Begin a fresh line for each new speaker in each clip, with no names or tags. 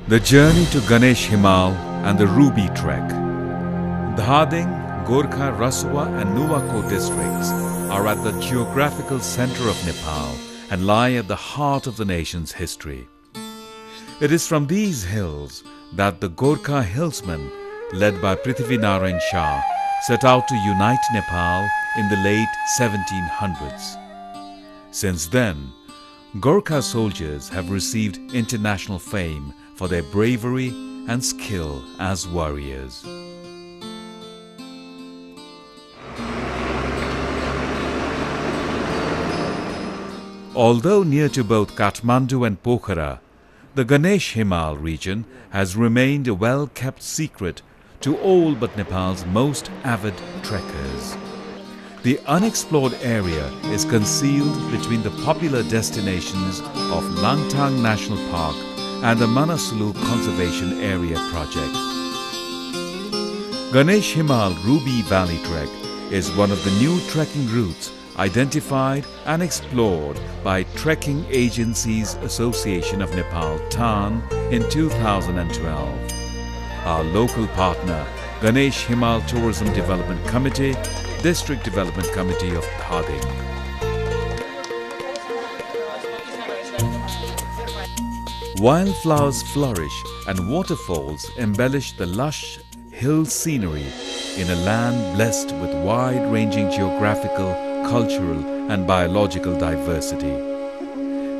The journey to Ganesh Himal and the Ruby Trek. Dhading, Gorkha, Rasuwa and Nuwakot districts are at the geographical center of Nepal and lie at the heart of the nation's history. It is from these hills that the Gorkha hillsmen, led by Prithvi Narayan Shah, set out to unite Nepal in the late 1700s. Since then, Gorkha soldiers have received international fame for their bravery and skill as warriors. Although near to both Kathmandu and Pokhara, the Ganesh Himal region has remained a well-kept secret to all but Nepal's most avid trekkers. The unexplored area is concealed between the popular destinations of Langtang National Park and the Manaslu Conservation Area project. Ganesh Himal Ruby Valley Trek is one of the new trekking routes identified and explored by Trekking Agencies Association of Nepal TAAN in 2012. Our local partner, Ganesh Himal Tourism Development Committee, District Development Committee of Dhading. Wildflowers flourish and waterfalls embellish the lush hill scenery in a land blessed with wide-ranging geographical, cultural and biological diversity.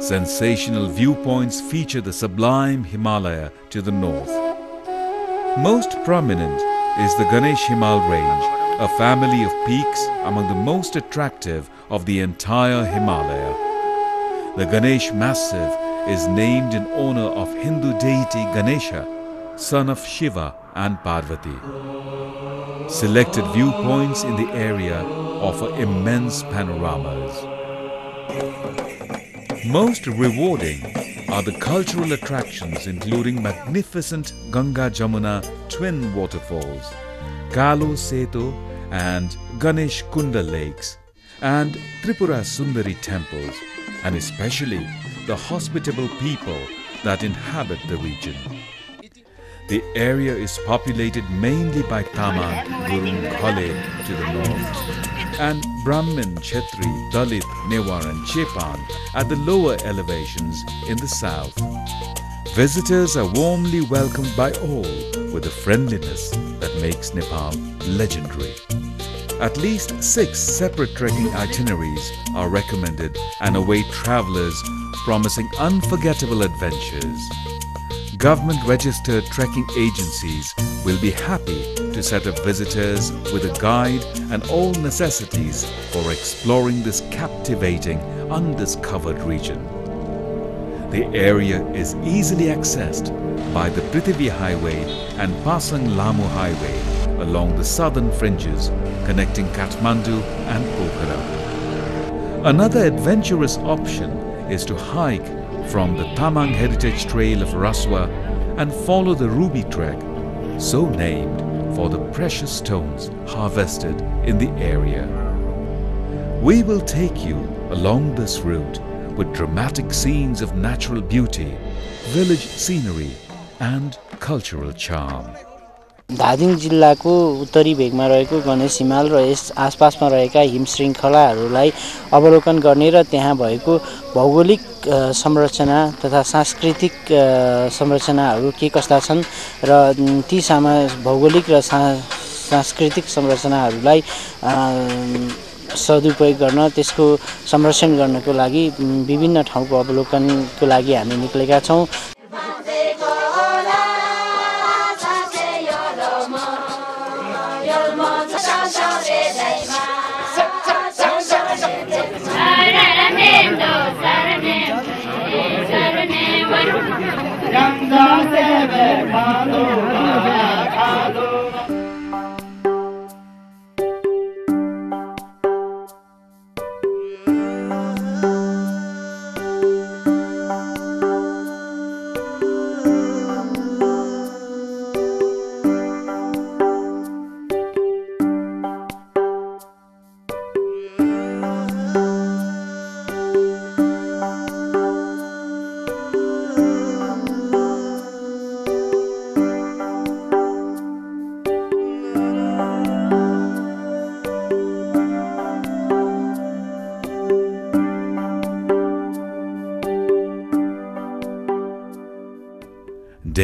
Sensational viewpoints feature the sublime Himalaya to the north. Most prominent is the Ganesh Himal range, a family of peaks among the most attractive of the entire Himalaya. The Ganesh Massif is named in honor of Hindu deity Ganesha, son of Shiva and Parvati. Selected viewpoints in the area offer immense panoramas. Most rewarding are the cultural attractions including magnificent Ganga Jamuna twin waterfalls, Kalu Setu and Ganesh Kunda lakes, and Tripura Sundari temples, and especially the hospitable people that inhabit the region. The area is populated mainly by Tamang, Gurung, Khale to the north, and Brahmin, Kshetri, Dalit, Newar and Chepan at the lower elevations in the south. Visitors are warmly welcomed by all with a friendliness that makes Nepal legendary. At least 6 separate trekking itineraries are recommended and await travelers promising unforgettable adventures. Government-registered trekking agencies will be happy to set up visitors with a guide and all necessities for exploring this captivating, undiscovered region. The area is easily accessed by the Prithvi Highway and Pasang Lamu Highway along the southern fringes connecting Kathmandu and Pokhara. Another adventurous option is to hike from the Tamang Heritage Trail of Rasuwa and follow the Ruby Trek, so named for the precious stones harvested in the area. We will take you along this route with dramatic scenes of natural beauty, village scenery and cultural charm.
Dhading जिल्लाको उत्तरी भेगमा रहेको गणेश हिमाल र yes आसपासमा रहेका him श्रृङ्खलाहरूलाई अवलोकन गर्ने र त्यहाँ भएको भौगोलिक संरचना तथा सांस्कृतिक संरचनाहरू के कस्ता छन् र ती भौगोलिक र सांस्कृतिक संरचनाहरूलाई सदुपयोग गर्न त्यसको संरक्षण गर्नको लागि विभिन्न ठाउँको अवलोकनको लागि हामी निक्लेका छौं।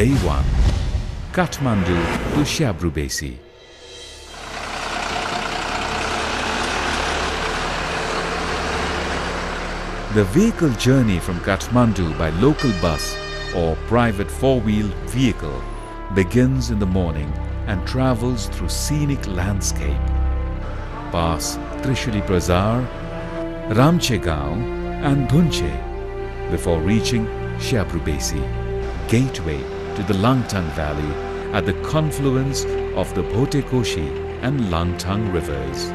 Day 1. Kathmandu to Shabrubesi. The vehicle journey from Kathmandu by local bus or private four-wheel vehicle begins in the morning and travels through scenic landscape, past Trishuli Bazar, Ramchegaon and Dhunche before reaching Shabrubesi, gateway to the Langtang Valley at the confluence of the Bhotekoshi and Langtang rivers.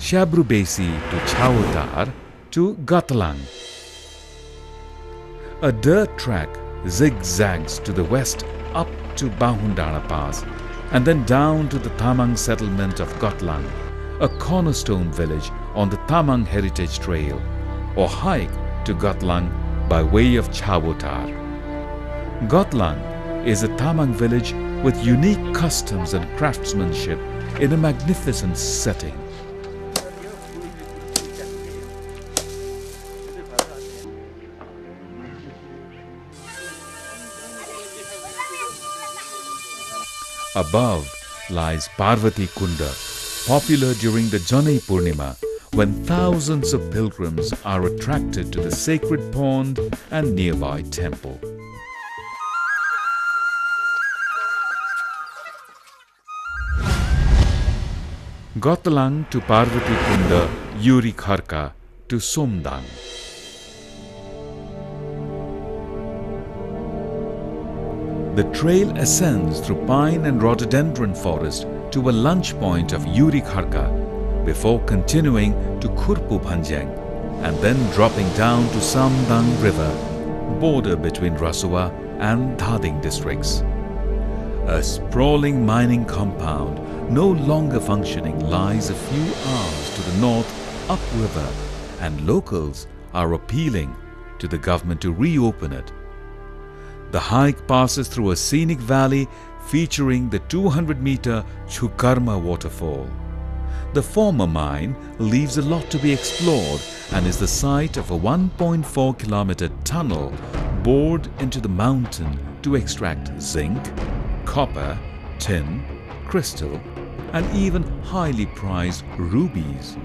Shabrubesi to Chhaotar to Gatlang. A dirt track zigzags to the west up to Bahundara Pass and then down to the Tamang settlement of Gatlang, a cornerstone village on the Tamang Heritage Trail, or hike to Gatlang by way of Chhaotar. Gatlang is a Tamang village with unique customs and craftsmanship in a magnificent setting. Above lies Parvati Kunda, popular during the Janai Purnima, when thousands of pilgrims are attracted to the sacred pond and nearby temple. Gatlang to Parvati Kunda, Yuri Kharka to Somdang. The trail ascends through pine and rhododendron forest to a lunch point of Yuri Kharka before continuing to Khurpu Bhanjang and then dropping down to Samdang River, border between Rasuwa and Dhading districts. A sprawling mining compound, no longer functioning, lies a few hours to the north upriver, and locals are appealing to the government to reopen it. The hike passes through a scenic valley featuring the 200-meter Chukarma waterfall. The former mine leaves a lot to be explored and is the site of a 1.4-kilometer tunnel bored into the mountain to extract zinc, copper, tin, crystal, and even highly prized rubies.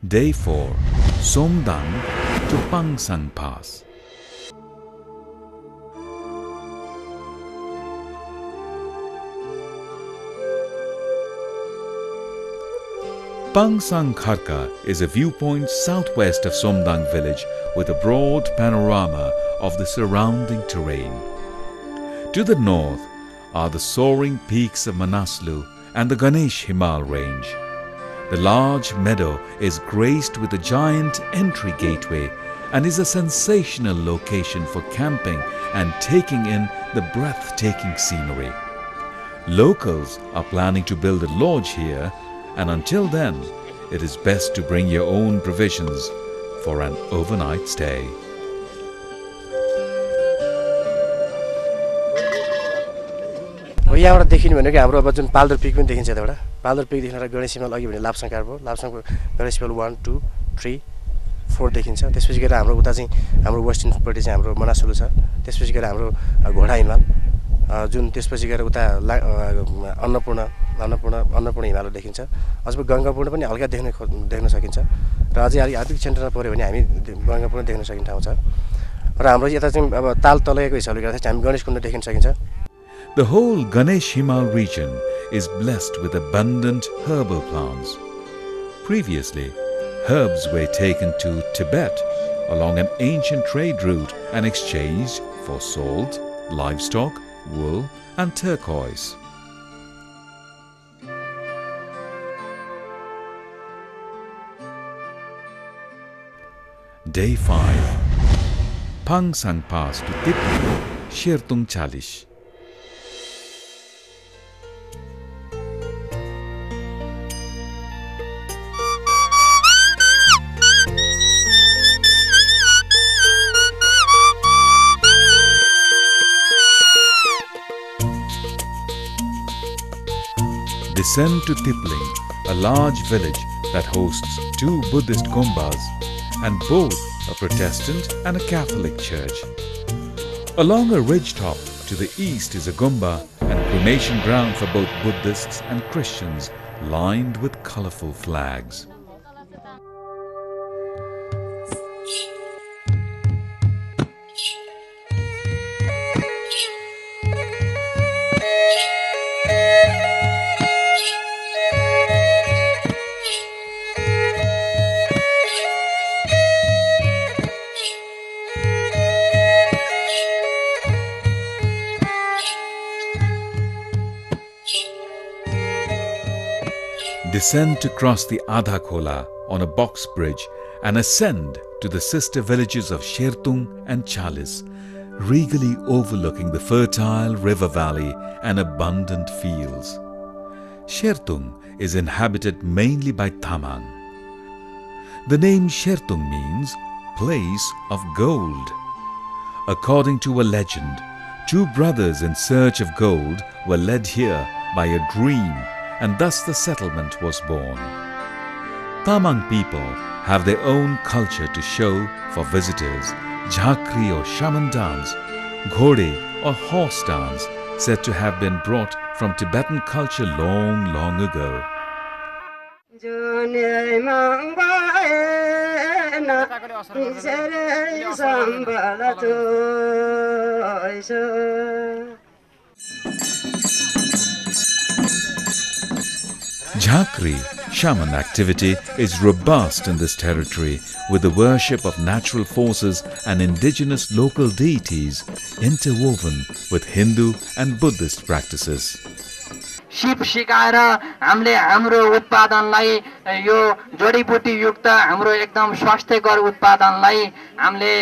Day 4. Somdang to Pangsang Pass. Pangsang Kharka is a viewpoint southwest of Somdang village with a broad panorama of the surrounding terrain. To the north are the soaring peaks of Manaslu and the Ganesh Himal range. The large meadow is graced with a giant entry gateway and is a sensational location for camping and taking in the breathtaking scenery. Locals are planning to build a lodge here, and until then, it is best to bring your own provisions for an overnight stay.
यहाँबाट देखिनु भनेको हाम्रो अब जुन पाल्दर pick पनि देखिन्छ यताबाट पाल्दर pick देखिन्छ र गणेश हिमाल अघि भने लाप्साङ कार भयो लाप्साङको गणेश हिमाल 1 2 3 4 देखिन्छ त्यसपछि गएर हाम्रो उता चाहिँ हाम्रो वेस्टर्नपट्टि चाहिँ हाम्रो मनासुलु छ त्यसपछि गएर हाम्रो घोडा हिमाल जुन त्यसपछि गएर उता अन्नपूर्ण हिमाल देखिन्छ अझ गङ्गापूर्ण पनि हल्का देख्न सकिन्छ र अझै आर्थिक सेन्टरमा पर्यो भने हामी गङ्गापूर्ण देख्न सकिने ठाउँ छ र हाम्रो यता चाहिँ अब ताल तलैको हिसाबले गर्दा हामी गणेश कुण्ड देख्न सकिन्छ.
The whole Ganesh Himal region is blessed with abundant herbal plants. Previously, herbs were taken to Tibet along an ancient trade route and exchanged for salt, livestock, wool and turquoise. Day 5. Pangsang Pass to Tipli, Shertung Chalish. descend to Tipling, a large village that hosts 2 Buddhist Goombahs and both a Protestant and a Catholic church. Along a ridgetop to the east is a Goombah and cremation ground for both Buddhists and Christians, lined with colorful flags. Descend to cross the Adha Khola on a box bridge and ascend to the sister villages of Shertung and Chalis, regally overlooking the fertile river valley and abundant fields. Shertung is inhabited mainly by Tamang. The name Shertung means place of gold. According to a legend, 2 brothers in search of gold were led here by a dream, and thus the settlement was born. Tamang people have their own culture to show for visitors: Jhakri or shaman dance, Ghode or horse dance, said to have been brought from Tibetan culture long, long ago. Jhakri, shaman activity, is robust in this territory with the worship of natural forces and indigenous local deities interwoven with Hindu and Buddhist practices.
सिप सिकाएर हामीले हाम्रो उत्पादनलाई यो जडीबुटी युक्त हाम्रो एकदम स्वास्थ्यकर उत्पादनलाई हामीले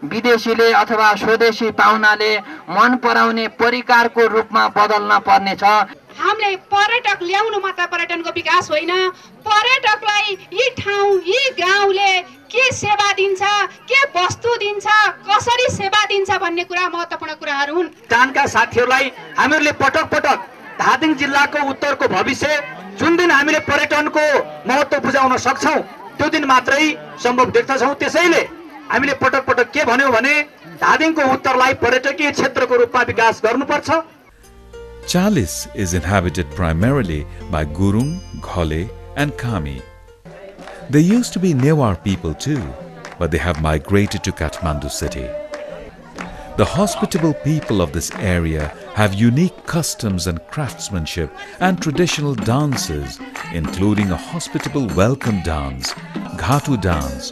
विदेशीले अथवा स्वदेशी पाहुनाले मन पराउने परिकारको रूपमा बदल्न पर्ने छ।
हामीले पर्यटक ल्याउनु मात्र पर्यटनको विकास होइन, पर्यटकलाई यी ठाउँ यी गाउँले के सेवा दिन्छ, के वस्तु दिन्छ, कसरी सेवा दिन्छ भन्ने कुरा महत्त्वपूर्ण कुराहरू हुन्।
टानका साथीहरूलाई हामीले पटक पटक धादिङ जिल्लाको उत्तरको भविष्य जुन दिन हामीले पर्यटनको महत्त्व बुझाउन सक्छौं त्यो दिन मात्रै सम्भव देख्दछौं। त्यसैले हामीले पटक पटक के भन्यौ भने धादिङको उत्तरलाई पर्यटकीय क्षेत्रको रूपमा विकास गर्नुपर्छ।
Chalis is inhabited primarily by Gurung, Ghole and Kami. There used to be Newar people too, but they have migrated to Kathmandu city. The hospitable people of this area have unique customs and craftsmanship and traditional dances, including a hospitable welcome dance, Ghatu dance.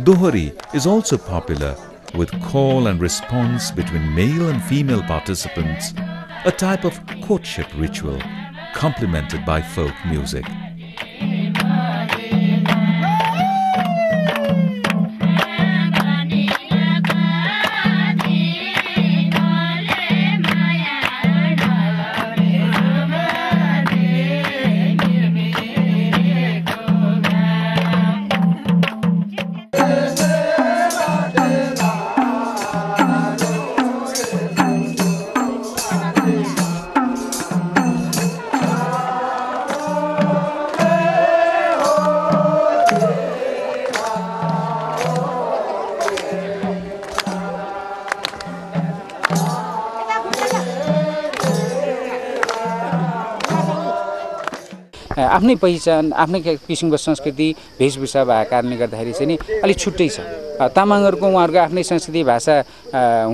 Dohari is also popular, with call and response between male and female participants, a type of courtship ritual complemented by folk music.
आफ्नै पहिचान आफ्नै किसिमको संस्कृति भेषभूषा भएको कारणले गर्दाखेरि चाहिँ नि अलि छुट्टै छ। तामाङहरुको उहाँहरुको आफ्नै संस्कृति भाषा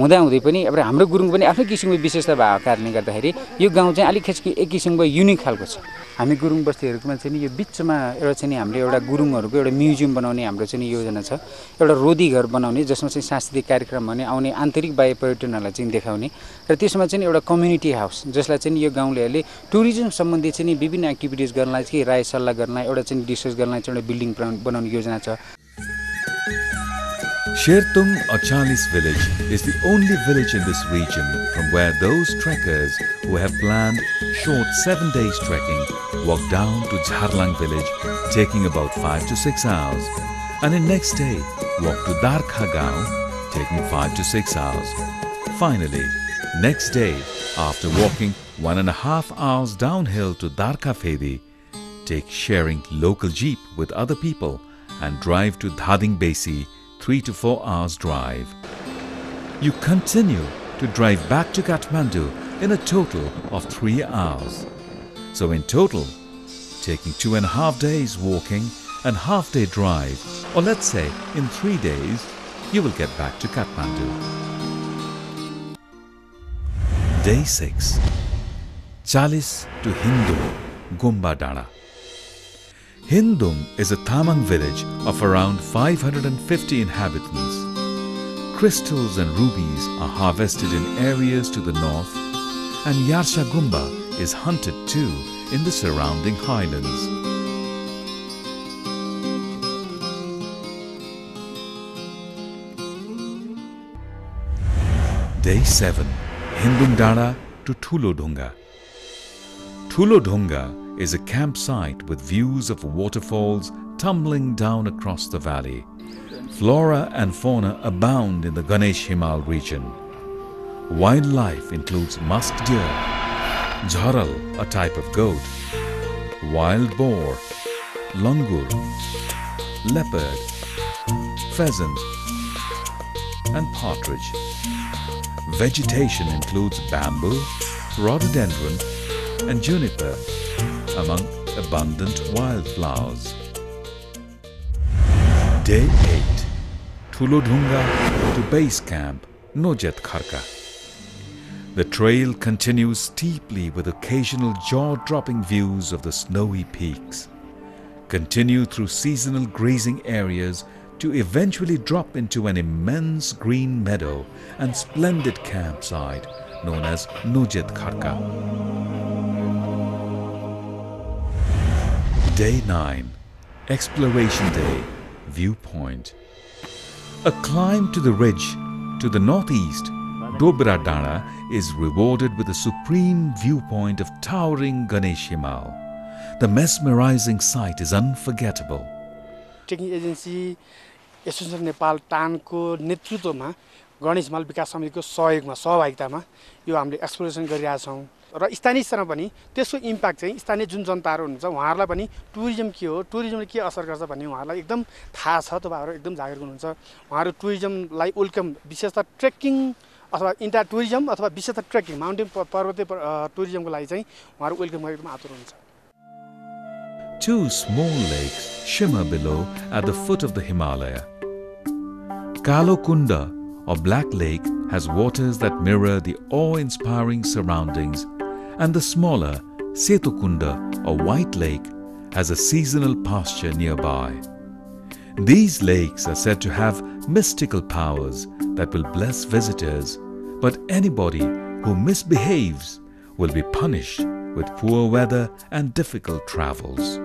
हुँदाहुँदै पनि अब हाम्रो गुरुङ पनि आफ्नै किसिमको विशेषता भएको कारणले गर्दाखेरि यो गाउँ चाहिँ अलिक एक किसिमको युनिक खालको छ। हामी गुरुङ बस्तीहरुमा चाहिँ यो बीचमा एउटा चाहिँ हामीले एउटा गुरुङहरुको एउटा म्युजियम बनाउने हाम्रो चाहिँ योजना छ। एउटा रोदी घर बनाउने जसमा चाहिँ सांस्कृतिक कार्यक्रम भने आउने आन्तरिक बाह्य पर्यटनहरुलाई चाहिँ देखाउने र त्यसमा चाहिँ एउटा कम्युनिटी हाउस जसलाई चाहिँ यो गाउँलेहरुले टुरिज्म सम्बन्धी चाहिँ विभिन्न एक्टिभिटिज गर्नलाई चाहिँ राय सल्लाह गर्नलाई एउटा चाहिँ डिस्कस गर्नलाई चाहिँ एउटा बिल्डिङ बनाउने योजना छ।
Shertung or Chalis village is the only village in this region from where those trekkers who have planned short 7 days trekking walk down to Jharlang village, taking about 5 to 6 hours, and in next day walk to Darkha Gaon, taking 5 to 6 hours. Finally, next day, after walking 1.5 hours downhill to Dhara, take sharing local jeep with other people and drive to Dhading Basi, 3 to 4 hours drive. You continue to drive back to Kathmandu in a total of 3 hours. So in total, taking 2.5 days walking and half-day drive, or let's say in 3 days, you will get back to Kathmandu. Day 6. Chalis to Hindle, Goombah Dhara. Hindle is a Tamang village of around 550 inhabitants. Crystals and rubies are harvested in areas to the north, and Yarsha Goombah is hunted too in the surrounding highlands. Day 7. Hindle Dhara to Ladonna-Ganga. Ladonna-Ganga is a campsite with views of waterfalls tumbling down across the valley. Flora and fauna abound in the Ganesh Himal region. Wildlife includes musk deer, jharal, a type of goat, wild boar, langur, leopard, pheasant, and partridge. Vegetation includes bamboo, rhododendron, and juniper, among abundant wildflowers. Day 8. Ladonna-Ganga to base camp, Nuwakot. The trail continues steeply with occasional jaw-dropping views of the snowy peaks. Continue through seasonal grazing areas to eventually drop into an immense green meadow and splendid campsite known as Nuwakot. Day 9. Exploration Day, Viewpoint. A climb to the ridge to the northeast, Dhara is rewarded with a supreme viewpoint of towering Ganesh Himal. The mesmerizing sight is unforgettable.
Trekking agency association Nepal टानको नेतृत्वमा गणेश हिमाल विकास समितिको सहयोगमा सहभागितामा यो हामीले exploration गरिरहेका छौं र स्थानीय स्तरमा पनि त्यसको इम्प्याक्ट चाहिँ स्थानीय जुन जनताहरु हुनुहुन्छ उहाँहरुलाई पनि टुरिज्म के हो टुरिज्मले के असर गर्छ भन्ने उहाँहरुलाई एकदम थाहा छ तपाईहरु एकदम जागरुक हुनुहुन्छ उहाँहरु टुरिज्मलाई वेलकम विशेषतः ट्रेकिङ अथवा इन्टर टुरिज्म अथवा विशेषतः ट्रेकिङ माउन्टेन पर्वतीय टुरिज्मको लागि चाहिँ उहाँहरु वेलकम गरेको आतुर हुनुहुन्छ.
Two small lakes shimmer below at the foot of the Himalaya. Kunda, or Black Lake, has waters that mirror the awe-inspiring surroundings, and the smaller Kunda, or White Lake, has a seasonal pasture nearby. These lakes are said to have mystical powers that will bless visitors, but anybody who misbehaves will be punished with poor weather and difficult travels.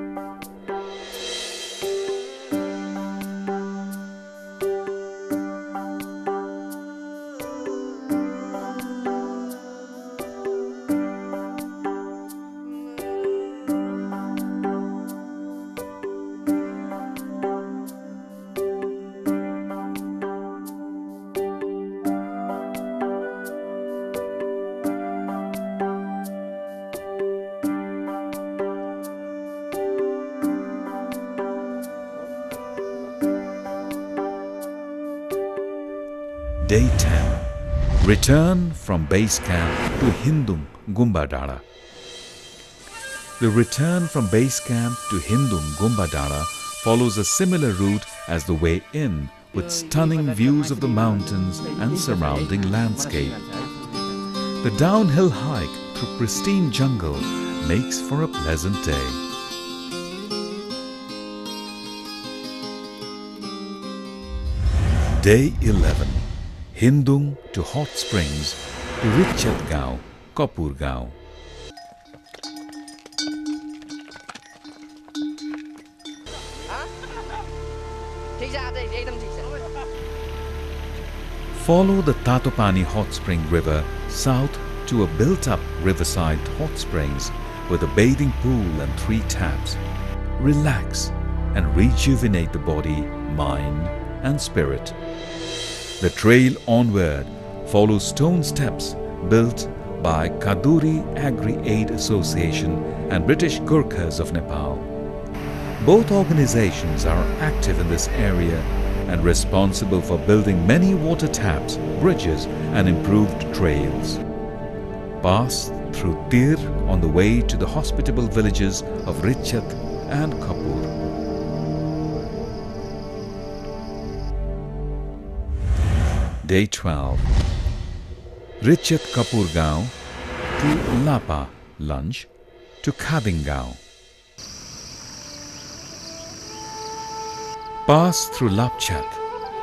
Day 10. Return from base camp to Hindle, Goombah Dhara. The return from base camp to Hindle, Goombah Dhara follows a similar route as the way in, with stunning views of the mountains and surrounding landscape. The downhill hike through pristine jungle makes for a pleasant day. Day 11. Hindle to hot springs to Richatgaon, Kapurgaon. Follow the Tatopani hot spring river south to a built-up riverside hot springs with a bathing pool and 3 taps. Relax and rejuvenate the body, mind and spirit. The trail onward follows stone steps built by Kaduri Agri-Aid Association and British Gurkhas of Nepal. Both organizations are active in this area and responsible for building many water taps, bridges and improved trails. Pass through Tir on the way to the hospitable villages of Richat and Kapur. Day 12. Richat Kapur Gaon to Lapa, lunch, to Dhading Gaon. Pass through Lapchat,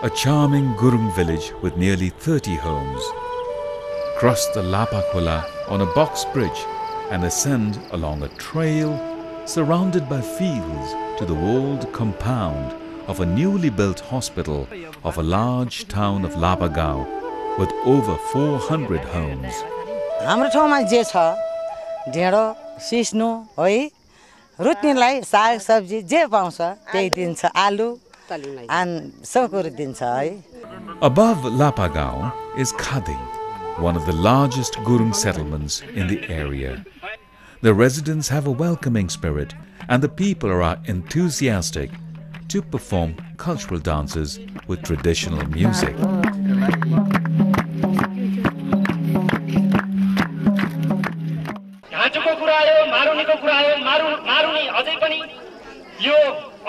a charming Gurung village with nearly 30 homes. Cross the Lapa Khola on a box bridge and ascend along a trail surrounded by fields to the walled compound of a newly built hospital of a large town of Lapa Gaon with over 400 homes.
हाम्रो ठाउँमा जे छ ढेँडो सिस्नु है रुट्नेलाई साग सब्जी जे पाउँछ त्यही दिन्छ आलु अनि सब कुरो दिन्छ है.
Above Lapa Gaon is Dhading, one of the largest Gurung settlements in the area. The residents have a welcoming spirit and the people are enthusiastic to perform cultural dances with traditional music.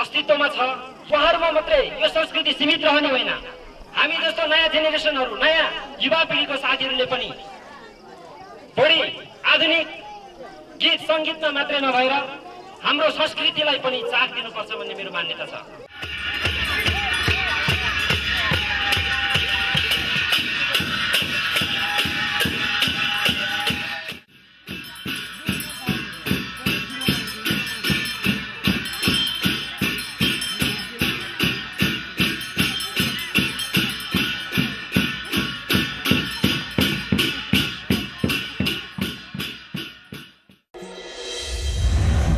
अस्तित्वमा छ पहाडमा मात्रै यो संस्कृति सीमित रहने होइन. हामी जस्तो नयाँ जेनेरेसनहरु नयाँ युवा पिढीको साथीहरुले पनि बढी आधुनिक गीत संगीतमा मात्रै नभएर हाम्रो संस्कृतिलाई पनि चाख दिनुपर्छ भन्ने मेरो मान्यता छ.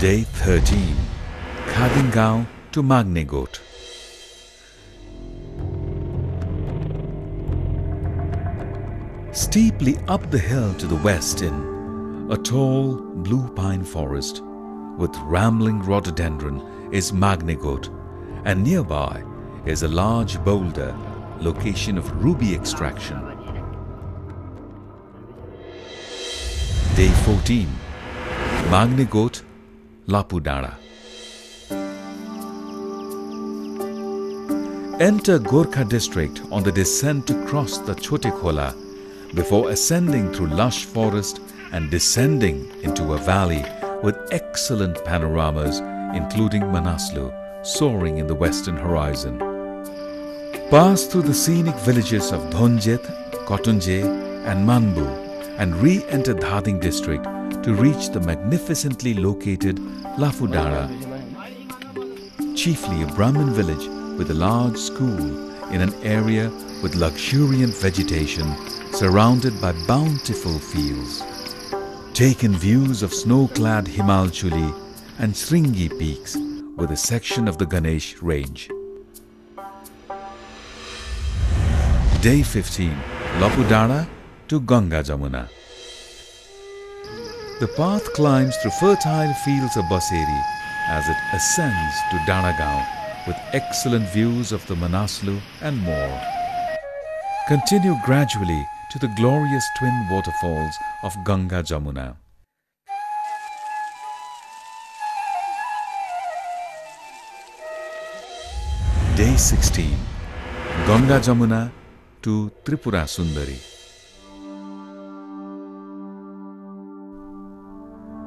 Day 13. Dhading Gaon to Nuwakot. Steeply up the hill to the west in a tall blue pine forest with rambling rhododendron is Nuwakot, and nearby is a large boulder, location of ruby extraction. Day 14. Nuwakot, Lapudara. Enter Gorkha district on the descent to cross the Chote Khola before ascending through lush forest and descending into a valley with excellent panoramas including Manaslu soaring in the western horizon. Pass through the scenic villages of Dhonjet, Kotunje and Manbu and re-enter Dhading district to reach the magnificently located Lapudara, chiefly a Brahmin village with a large school in an area with luxuriant vegetation surrounded by bountiful fields. Take in views of snow-clad Himalchuli and Sringi peaks with a section of the Ganesh range. Day 15. Lapudara to Ganga Jamuna. The path climbs through fertile fields of Baseri as it ascends to Dhara Gaon with excellent views of the Manaslu and more. Continue gradually to the glorious twin waterfalls of Ganga Jamuna. Day 16. Ganga Jamuna to Tripura Sundari.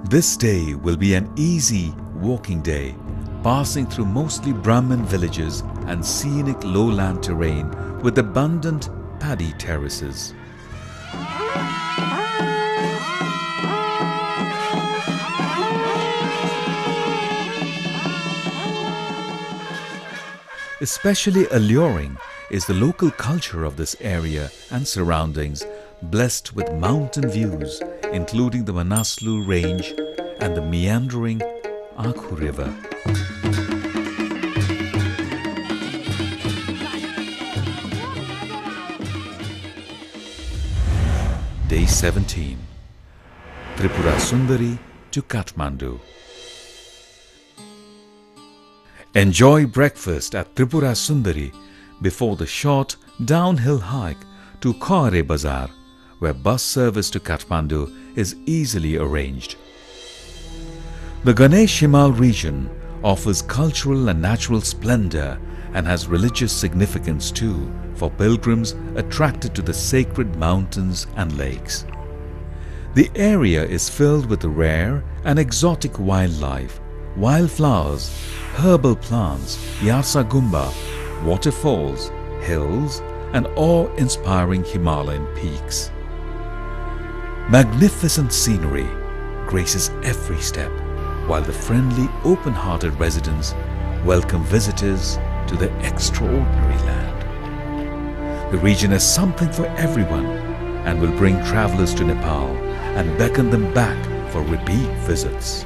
This day will be an easy walking day, passing through mostly Brahmin villages and scenic lowland terrain with abundant paddy terraces. Especially alluring is the local culture of this area and surroundings, blessed with mountain views, including the Manaslu range and the meandering Akhu River. Day 17. Tripura Sundari to Kathmandu. Enjoy breakfast at Tripura Sundari before the short downhill hike to Khare Bazar, where bus service to Kathmandu is easily arranged. The Ganesh Himal region offers cultural and natural splendor and has religious significance too for pilgrims attracted to the sacred mountains and lakes. The area is filled with rare and exotic wildlife, wildflowers, herbal plants, Goombah, waterfalls, hills, and awe-inspiring Himalayan peaks. Magnificent scenery graces every step, while the friendly, open-hearted residents welcome visitors to their extraordinary land. The region has something for everyone and will bring travelers to Nepal and beckon them back for repeat visits.